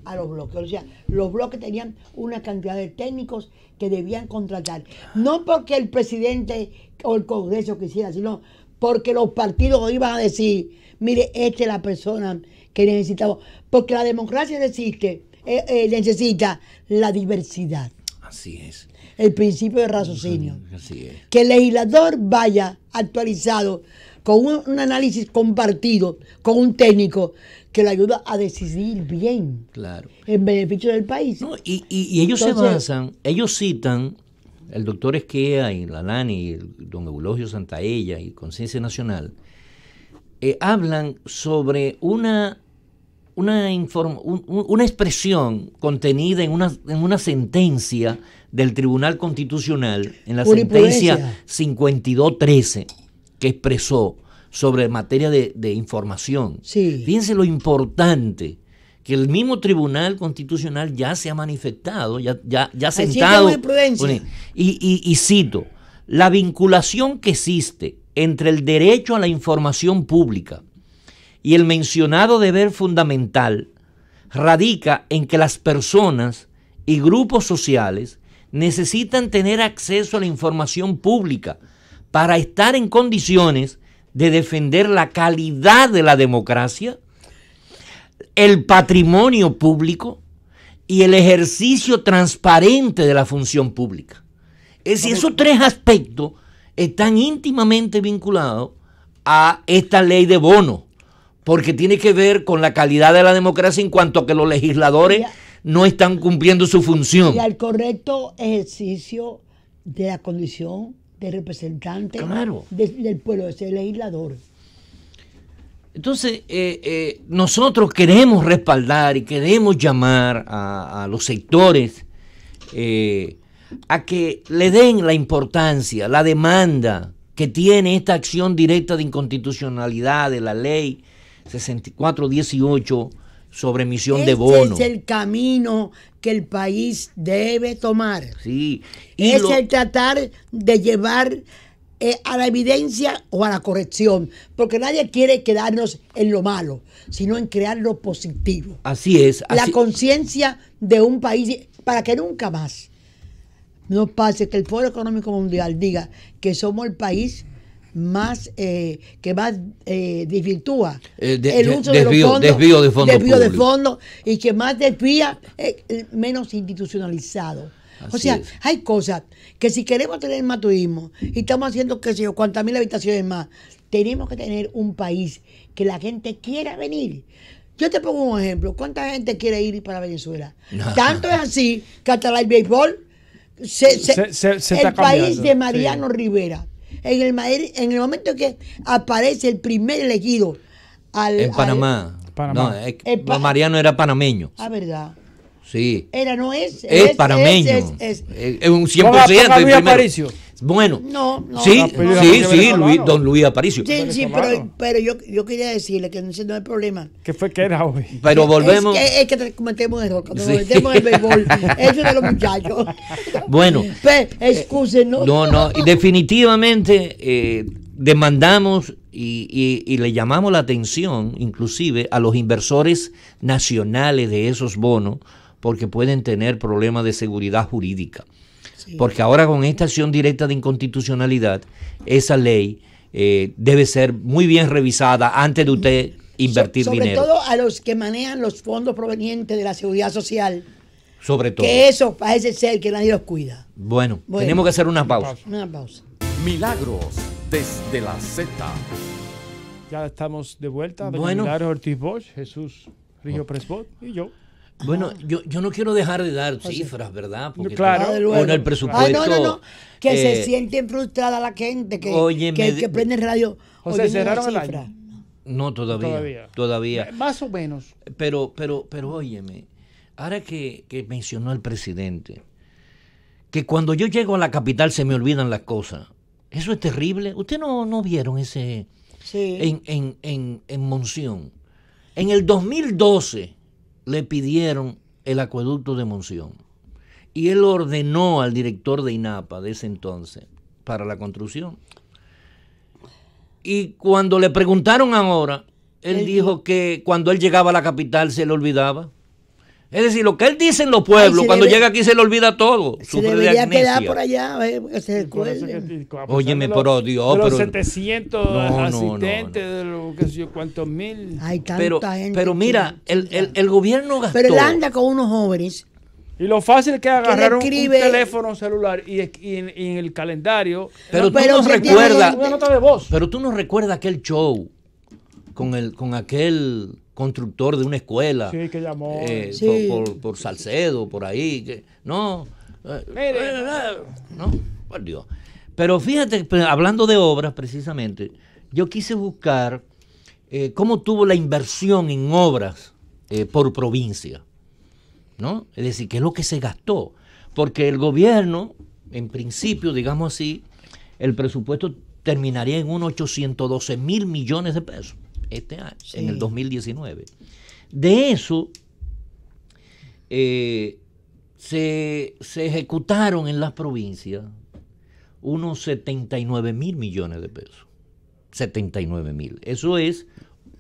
a los bloques. O sea, los bloques tenían una cantidad de técnicos que debían contratar. No porque el presidente o el Congreso quisiera, sino porque los partidos iban a decir, mire, esta es la persona que necesitamos. Porque la democracia necesita la diversidad. Así es. El principio de raciocinio. Así es. Que el legislador vaya actualizado con un análisis compartido con un técnico que le ayuda a decidir bien, Claro. en beneficio del país. No, y ellos Entonces, se basan, ellos citan, el doctor Esquea y Lalani, y el don Eulogio Santaella y Conciencia Nacional, hablan sobre una expresión contenida en una sentencia del Tribunal Constitucional, en la Jurisprudencia. sentencia 5213, que expresó sobre materia de información. Sí. Fíjense lo importante que el mismo Tribunal Constitucional ya se ha manifestado, ya sentado. jurisprudencia. Y cito, la vinculación que existe entre el derecho a la información pública y el mencionado deber fundamental radica en que las personas y grupos sociales necesitan tener acceso a la información pública para estar en condiciones de defender la calidad de la democracia, el patrimonio público y el ejercicio transparente de la función pública. Es decir, esos 3 aspectos están íntimamente vinculados a esta ley de bono, porque tiene que ver con la calidad de la democracia en cuanto a que los legisladores no están cumpliendo su función. Y al correcto ejercicio de la condición de representante Claro. del pueblo, de ser legislador. Entonces, nosotros queremos respaldar y queremos llamar a los sectores a que le den la importancia, la demanda que tiene esta acción directa de inconstitucionalidad de la ley 6418 sobre emisión de bonos. Ese es el camino que el país debe tomar. Sí. Es el tratar de llevar a la evidencia o a la corrección, porque nadie quiere quedarnos en lo malo, sino en crear lo positivo. Así es. La conciencia de un país, para que nunca más no pase que el Foro Económico Mundial diga que somos el país más que más desvirtúa el uso de los fondos, desvío de fondos, y que más desvía, menos institucionalizado. Así o sea, es. hay cosas que si queremos tener más turismo y estamos haciendo que sé yo cuántas mil habitaciones más, tenemos que tener un país que la gente quiera venir. Yo te pongo un ejemplo. ¿Cuánta gente quiere ir para Venezuela? Tanto es así que hasta el béisbol el país de Mariano Rivera. En el momento que aparece el primer elegido en Panamá. No, Mariano era panameño. Ah, ¿verdad? Sí. Es panameño. Es un 100%. Aparicio. Bueno, no, sí, don Luis Aparicio. Sí, pero yo quería decirle que no es el problema. ¿Qué fue que era hoy? Pero volvemos. Es que cometemos error. Cuando cometemos el béisbol, eso de los muchachos. Bueno. Excúsenos. No, y definitivamente demandamos y le llamamos la atención, inclusive, a los inversores nacionales de esos bonos, porque pueden tener problemas de seguridad jurídica. Sí. Porque ahora con esta acción directa de inconstitucionalidad, esa ley debe ser muy bien revisada antes de usted invertir dinero. Sobre todo a los que manejan los fondos provenientes de la seguridad social. Sobre todo. Que eso parece ser que nadie los cuida. Bueno, tenemos que hacer una pausa. Una pausa. Milagros desde la Z. Ya estamos de vuelta. Doña Bueno. Milagros Ortiz Bosch, Jesús Rigio Presbot y yo. Bueno, yo no quiero dejar de dar cifras, ¿verdad? Porque Claro. Ah, de luego. con el presupuesto. No. Que se eh, sienten frustrada la gente que, óyeme, que prende radio. José, oyendo la cerraron el cifra. año. No, todavía. Más o menos. Pero óyeme, ahora que mencionó el presidente, que cuando yo llego a la capital se me olvidan las cosas. Eso es terrible. ¿Usted no vieron ese Sí. en Monción? En el 2012 le pidieron el acueducto de Monción y él ordenó al director de INAPA de ese entonces para la construcción. Y cuando le preguntaron ahora, él dijo que cuando él llegaba a la capital se le olvidaba. Es decir, lo que él dice en los pueblos, Ay, cuando llega aquí se le olvida todo. Se Sufre de debería amnesia. quedar por allá, que se Por eso recuerden. que- a pesar Óyeme, de pero Dios, de los pero- 700 No, asistentes, de los que sé yo cuántos mil. Hay tanta Pero gente. mira, que- el gobierno gastó. Pero él anda con unos jóvenes. Y lo fácil que es agarrar un escribe- teléfono celular y en el calendario. Pero Pero tú no que recuerdas, Una nota de voz. pero tú no recuerdas aquel show con aquel constructor de una escuela. Sí, que llamó. Sí. Por Salcedo, por ahí. No. Mire. No, por Dios. Pero fíjate, hablando de obras precisamente, yo quise buscar cómo tuvo la inversión en obras por provincia, ¿no? Es decir, qué es lo que se gastó. Porque el gobierno, en principio, digamos así, el presupuesto terminaría en unos 812 mil millones de pesos este año, Sí. en el 2019. De eso, se ejecutaron en las provincias unos 79 mil millones de pesos. 79 mil. Eso es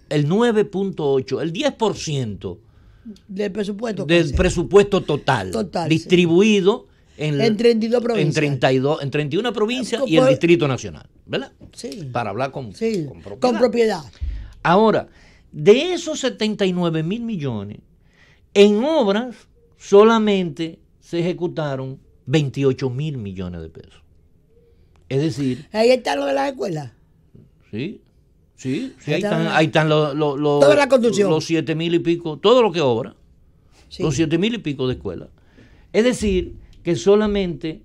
el 9.8, el 10% Del presupuesto. del presupuesto total, Total, distribuido en 32 provincias. en 31 provincias y el Por- Distrito Nacional, ¿verdad? Sí. Para hablar con propiedad. Con propiedad. Ahora, de esos 79 mil millones, en obras solamente se ejecutaron 28 mil millones de pesos. Es decir, Ahí está lo de las escuelas. sí, ahí Está- están Toda la construcción. los 7 mil y pico, todo lo que obra, Sí. los 7 mil y pico de escuelas. Es decir, que solamente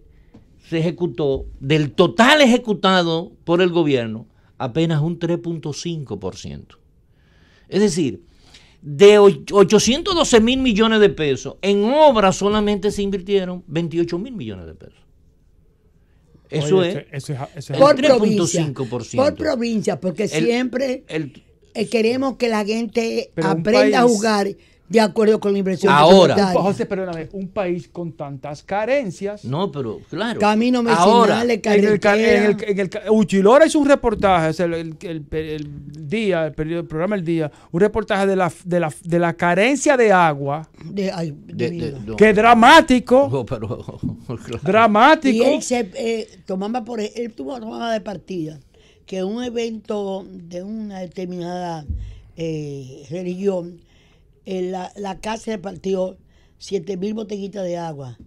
se ejecutó, del total ejecutado por el gobierno, apenas un 3.5%. Es decir, de 812 mil millones de pesos, en obras solamente se invirtieron 28 mil millones de pesos. Eso Oye, es eso es el Por 3.5%. Por provincia, porque siempre el- queremos que la gente Pero un aprenda a país- jugar de acuerdo con la inversión. Ahora. presupuestaria. José, perdóname, un país con tantas carencias. No, pero claro. Camino Ahora, medicinales, En el, carretera. Uchilora hizo un reportaje, es el programa El Día, un reportaje de la carencia de agua, Ay, Dios mío. no. que es dramático, No, pero, claro. Y dramático. él él tomaba de partida que un evento de una determinada religión, la casa repartió 7,000 botellitas de agua.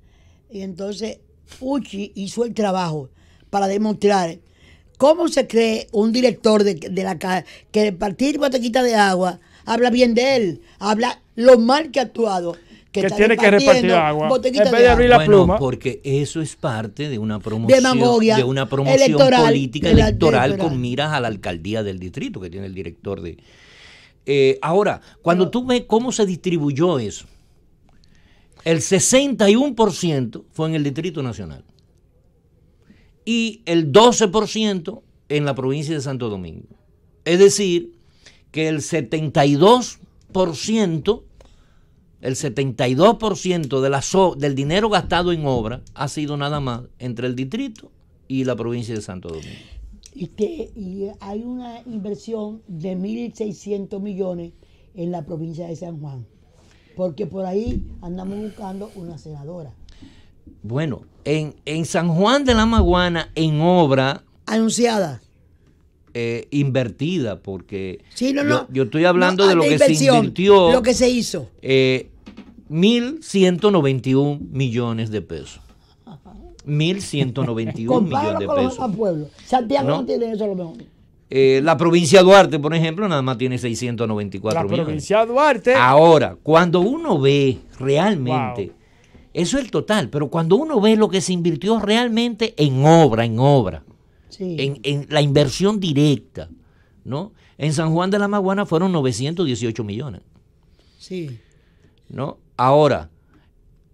Y entonces Uchi hizo el trabajo para demostrar cómo se cree un director de la casa que repartir botellitas de agua habla bien de él, habla lo mal que ha actuado. Que está tiene que repartir repartiendo agua. botellitas En vez de de abrir agua. la pluma. Porque eso es parte de una promoción, Demagogia de una promoción electoral, política de la- electoral electoral. con miras a la alcaldía del distrito que tiene el director de. Ahora, cuando tú ves cómo se distribuyó eso, el 61% fue en el Distrito Nacional y el 12% en la provincia de Santo Domingo. Es decir, que el 72% del dinero gastado en obra ha sido nada más entre el distrito y la provincia de Santo Domingo. Y hay una inversión de 1.600 millones en la provincia de San Juan, porque por ahí andamos buscando una senadora. Bueno, en San Juan de la Maguana, en obra Anunciada. invertida, porque Sí, no. yo estoy hablando No, de lo que se inversión, invirtió, lo que se hizo. 1.191 millones de pesos. 1.191 millones Compáralo de con los pesos. demás pueblos. Santiago ¿No? no tiene eso a lo mejor. La provincia de Duarte, por ejemplo, nada más tiene 694 La millones. provincia de Duarte. Ahora, cuando uno ve realmente, eso es el total, pero cuando uno ve lo que se invirtió realmente en obra, Sí. en la inversión directa, ¿no? En San Juan de la Maguana fueron 918 millones, Sí. ¿no? Ahora,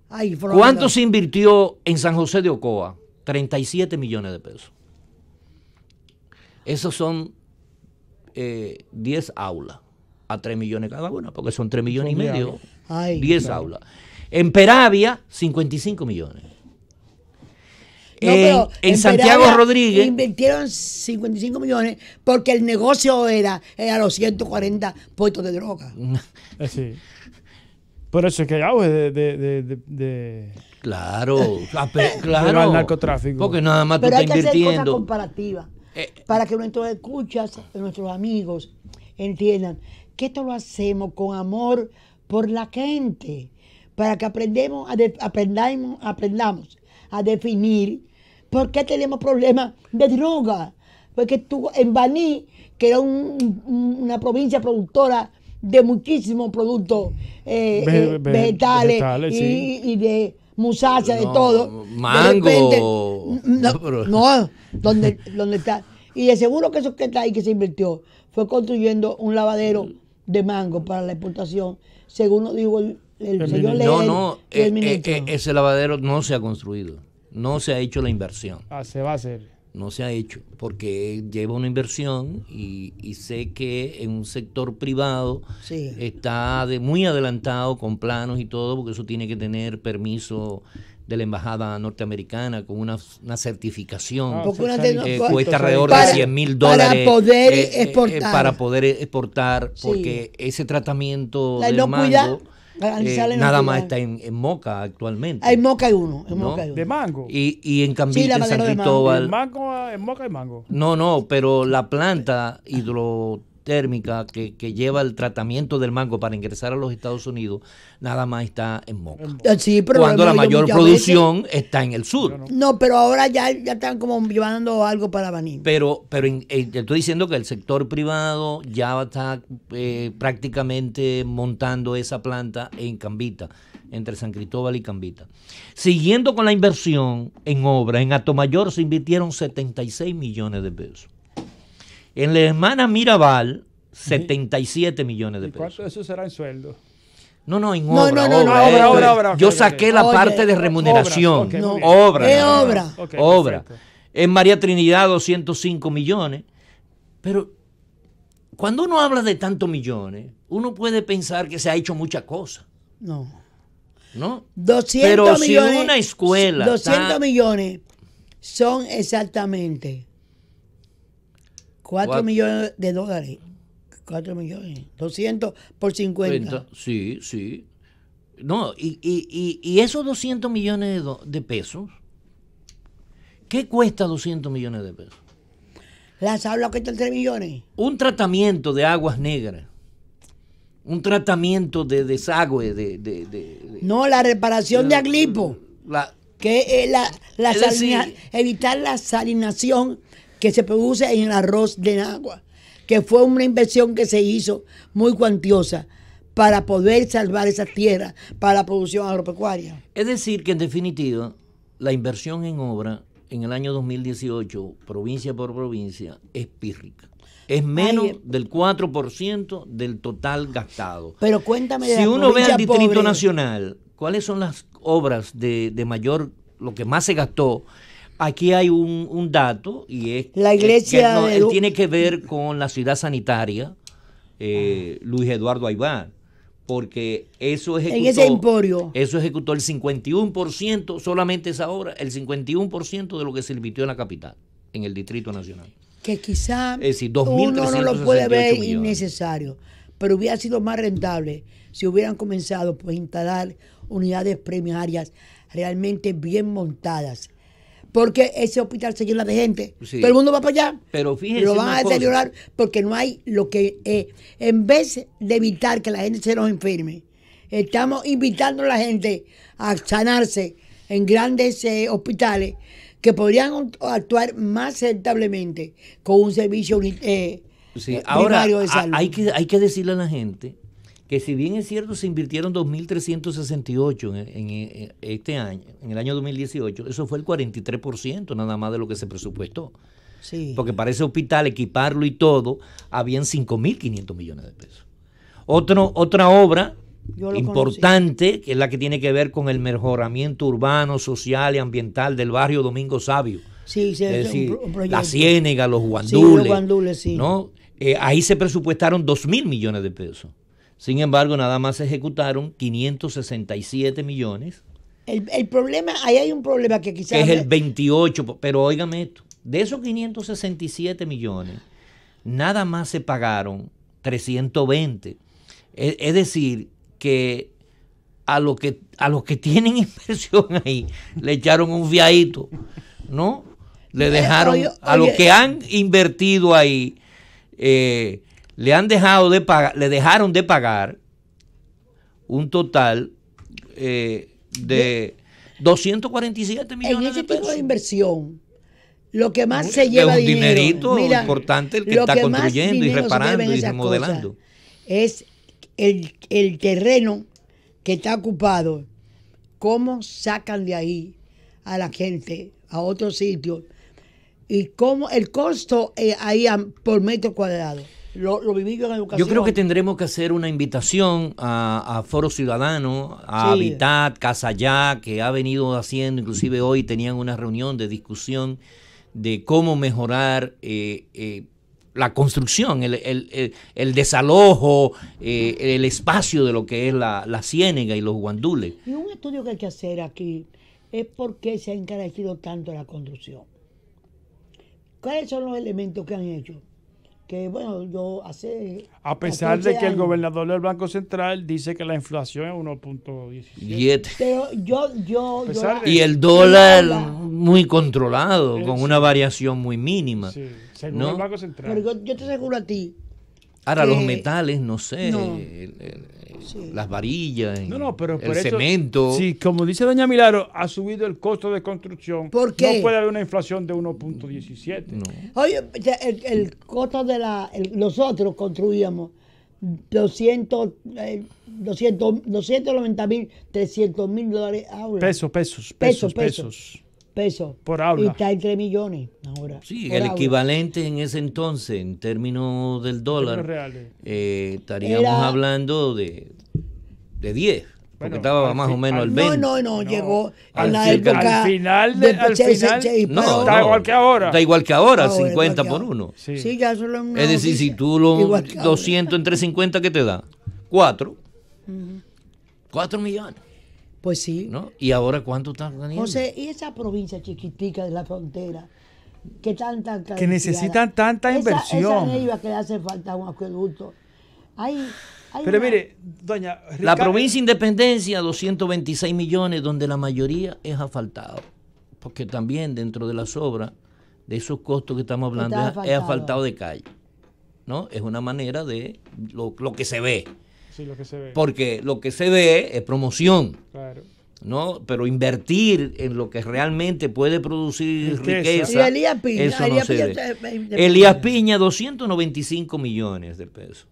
Ay, fueron ¿cuánto los- se invirtió en San José de Ocoa? 37 millones de pesos. Esos son 10 aulas a 3 millones cada una, porque son 3 millones y Son medio. diablos. Ay, 10 aulas. En Peravia, 55 millones. No, pero en Santiago Peravia Rodríguez, invirtieron 55 millones porque el negocio era los 140 puestos de droga. Sí. Por eso es que hay auge de claro, al narcotráfico. porque nada más tú Pero hay estás que hacer cosas invirtiendo. comparativas para que nuestros escuchas, nuestros amigos entiendan que esto lo hacemos con amor por la gente, para que aprendamos a definir por qué tenemos problemas de droga. Porque tú en Baní, que era una provincia productora de muchísimos productos vegetales sí. y de musacha, de No, todo. mango. De repente, No, pero- no, ¿dónde está? Y de seguro que eso que está ahí que se invirtió fue construyendo un lavadero de mango para la exportación, según nos dijo el señor Leer No, y el ministro. ese lavadero no se ha construido, no se ha hecho la inversión. se va a hacer. No se ha hecho, porque lleva una inversión y sé que en un sector privado Sí. está muy adelantado con planos y todo, porque eso tiene que tener permiso de la embajada norteamericana con una certificación. Porque una Cuesta alrededor para- de $100,000 para poder exportar. para poder exportar, Sí. porque ese tratamiento La del inocuidad, mango garantizar la nada inocuidad. más está en Moca actualmente. Hay Moca hay uno, en ¿no? Moca hay uno. De mango. Y en Cambita, Sí, en San lavadero de mango. Cristóbal. El mango, en Moca hay mango. No, pero la planta hidrotérmica que lleva el tratamiento del mango para ingresar a los Estados Unidos, nada más está en Moca. Sí, pero Cuando lo la hemos oído mayor muchas producción está en el sur. veces. No, pero ahora ya están como llevando algo para Baní. Pero te estoy diciendo que el sector privado ya está prácticamente montando esa planta en Cambita, entre San Cristóbal y Cambita. Siguiendo con la inversión en obra, en Atomayor se invirtieron 76 millones de pesos. En la hermana Mirabal, 77 millones de ¿Y cuánto pesos. de eso será en sueldo? No, en No, obra. no, obra, Yo ok, saqué ok. la Oye, parte de remuneración. obras, ok, No, muy bien. Obra. es nada más. obra. Ok, Obra. perfecto. En María Trinidad, 205 millones. Pero cuando uno habla de tantos millones, uno puede pensar que se ha hecho muchas cosas, No. ¿no? 200 Pero si millones. una escuela 200 está- millones son exactamente 4 Cuatro. millones de dólares. 4 millones. 200 por 50. Sí. No, y esos 200 millones de pesos, ¿qué cuesta 200 millones de pesos? Las hablas que están 3 millones. Un tratamiento de aguas negras, un tratamiento de desagüe, No, la reparación de aglipo. Que es Es decir- evitar la salinación que se produce en el arroz de agua, que fue una inversión que se hizo muy cuantiosa para poder salvar esas tierras para la producción agropecuaria. Es decir, que en definitiva, la inversión en obra en el año 2018, provincia por provincia, es pírrica. Es menos Ay, del 4% del total gastado. Pero cuéntame de Si la uno ve al provincia Distrito pobre. Nacional, ¿cuáles son las obras de mayor, lo que más se gastó? Aquí hay un dato y es La iglesia que de él tiene que ver con la ciudad sanitaria, Luis Eduardo Aybar, porque eso ejecutó, En ese emporio. eso ejecutó el 51%, solamente esa obra, el 51% de lo que se invirtió en la capital, en el Distrito Nacional. Que quizá Es decir, uno no lo puede 2.368 ver millones. innecesario, pero hubiera sido más rentable si hubieran comenzado por instalar unidades primarias realmente bien montadas. Porque ese hospital se llena de gente. Sí. Todo el mundo va para allá. Pero fíjense Lo van una a cosa. deteriorar porque no hay lo que... en vez de evitar que la gente se nos enferme, estamos invitando a la gente a sanarse en grandes hospitales que podrían actuar más rentablemente con un servicio Sí, ahora primario de salud. hay que decirle a la gente que si bien es cierto se invirtieron 2.368 en este año, en el año 2018, eso fue el 43% nada más de lo que se presupuestó. Sí. Porque para ese hospital, equiparlo y todo, habían 5.500 millones de pesos. Otra obra importante, que es la que tiene que ver con el mejoramiento urbano, social y ambiental del barrio Domingo Sabio. Sí, Es decir, un proyecto. La Ciénega, los Guandules. Sí, los Guandules, sí. ¿No? Ahí se presupuestaron 2.000 millones de pesos. Sin embargo, nada más se ejecutaron 567 millones. El problema, ahí hay un problema que quizás... Que es el 28, pero óigame esto, de esos 567 millones, nada más se pagaron 320. Es decir, que a los que tienen inversión ahí, le echaron un fiadito, ¿no? Le dejaron, a los que han invertido ahí, le dejaron de pagar un total de 247 millones en ese de pesos. tipo de inversión, lo que más se lleva es un dinero, dinerito importante el que está construyendo y reparando y remodelando. Es el terreno que está ocupado. Cómo sacan de ahí a la gente a otro sitio y cómo el costo ahí por metro cuadrado. Lo viví yo en educación. Yo creo que tendremos que hacer una invitación a Foro Ciudadano, a Sí. Habitat, Casa Ya, que ha venido haciendo, inclusive hoy tenían una reunión de discusión de cómo mejorar la construcción, el desalojo, el espacio de lo que es la Ciénega y los Guandules. Y un estudio que hay que hacer aquí es por qué se ha encarecido tanto la construcción. ¿Cuáles son los elementos que han hecho? Que bueno, yo hace... A pesar de 14 que el años, gobernador del Banco Central dice que la inflación es 1.17. Pero yo pesar de- Y el dólar muy controlado, con una variación muy mínima. Sí, según ¿no? el Banco pero Central. yo te aseguro a ti. Ahora que- los metales, no sé, No. Sí. Las varillas, No, pero el por eso, cemento. sí, como dice doña Milagro, ha subido el costo de construcción. ¿Por qué? No puede haber una inflación de 1.17. No. Oye, el costo de nosotros construíamos 290.000, 300.000 dólares ahora. Pesos. Pesos. Por aula. Y está en 3 millones ahora. Sí, por el aula. equivalente en ese entonces, en términos del dólar, reales. estaríamos Era- hablando de 10, porque Bueno, estaba al más fin- o menos al- el No, 20. no, llegó Al en la fin- época... al final después al final, No, está igual que ahora. Está igual que ahora, Ahora, 50 igual que por ahora. 1. Sí. Sí, ya solo una Es decir, si noticia. tú los Igual que ahora. 200 entre 50, ¿qué te da? 4. 4 millones, Pues sí. ¿no? ¿Y ahora cuánto están ganando? José, y esa provincia chiquitica de la frontera, que tan Que necesitan tanta inversión. Esa Neiva que le hace falta un acueducto. Hay Pero una- mire, doña La Ricardo- provincia Independencia, 226 millones, donde la mayoría es asfaltado. Porque también dentro de las obras, de esos costos que estamos hablando, Está es asfaltado. asfaltado de calle. ¿No? Es una manera de lo que se ve. Sí, lo que se ve. Porque lo que se ve es promoción, Claro. ¿no? Pero invertir en lo que realmente puede producir Riqueza. Y riqueza, Elías Piña, eso no Elías se Piña ve. de- Elías Piña, 295 millones de pesos,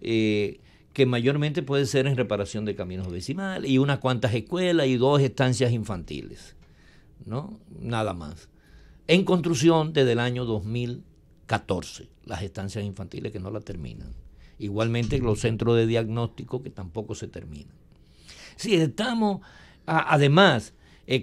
que mayormente puede ser en reparación de caminos vecinales y unas cuantas escuelas y 2 estancias infantiles, ¿no? Nada más. En construcción desde el año 2014, las estancias infantiles que no la terminan. Igualmente los centros de diagnóstico que tampoco se terminan. Sí, estamos, además,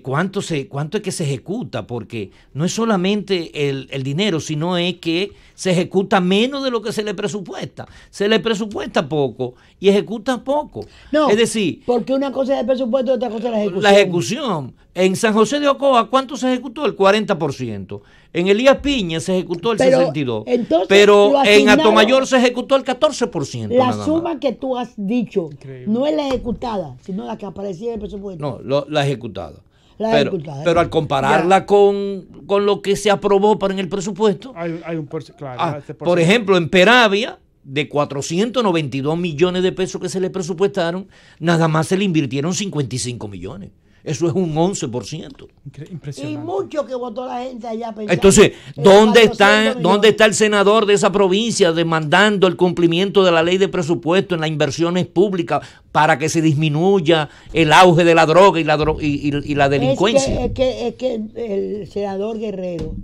¿cuánto es que se ejecuta? Porque no es solamente el dinero, sino es que se ejecuta menos de lo que se le presupuesta. Se le presupuesta poco y ejecuta poco. No, es decir, porque una cosa es el presupuesto y otra cosa es la ejecución. la ejecución. En San José de Ocoa, ¿cuánto se ejecutó? El 40%. En Elías Piña se ejecutó el Pero, 62%. entonces, Pero lo en asignado- Atomayor se ejecutó el 14%. La nada más. suma que tú has dicho Increíble. no es la ejecutada, sino la que aparecía en el presupuesto. No, la ejecutada. La pero, ejecutada. pero al compararla con lo que se aprobó para en el presupuesto, Hay un claro, este por ejemplo, en Peravia, de 492 millones de pesos que se le presupuestaron, nada más se le invirtieron 55 millones. Eso es un 11%. Impresionante. Y mucho que votó la gente allá pensando. Entonces, en ¿dónde 400 está millones. el senador de esa provincia demandando el cumplimiento de la ley de presupuesto en las inversiones públicas para que se disminuya el auge de la droga y la delincuencia? Es que el senador Guerrero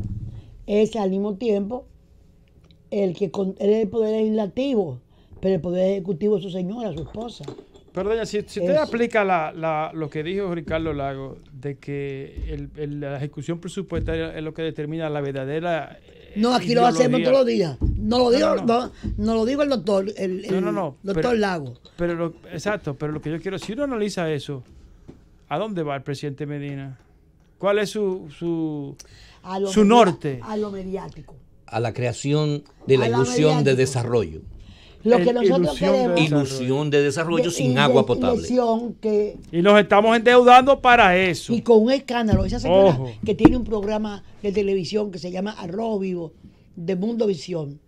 es al mismo tiempo él es el poder legislativo, pero el poder ejecutivo es su señora, su esposa. Pero doña, si usted aplica lo que dijo Ricardo Lago, de que la ejecución presupuestaria es lo que determina la verdadera No, aquí lo hacemos todos los días. No lo digo el doctor, el doctor Lago. Exacto, pero lo que yo quiero, si uno analiza eso, ¿a dónde va el presidente Medina? ¿Cuál es su norte? A lo mediático. A la creación de la ilusión de desarrollo. Lo que nosotros queremos. Ilusión de desarrollo sin agua potable. Y nos estamos endeudando para eso. Y con un escándalo. Esa señora que tiene un programa de televisión que se llama Arroz Vivo, de Mundo Visión,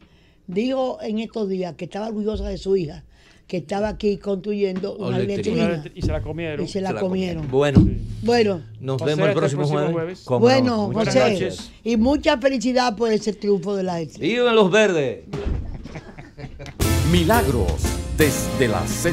dijo en estos días que estaba orgullosa de su hija, que estaba aquí construyendo una letrina. Y se la comieron. Y se la comieron. Bueno, nos José, vemos el próximo jueves. Bueno, Buenas José, noches. y mucha felicidad por ese triunfo de la gente. ¡Vivan los verdes! Milagros desde la Z.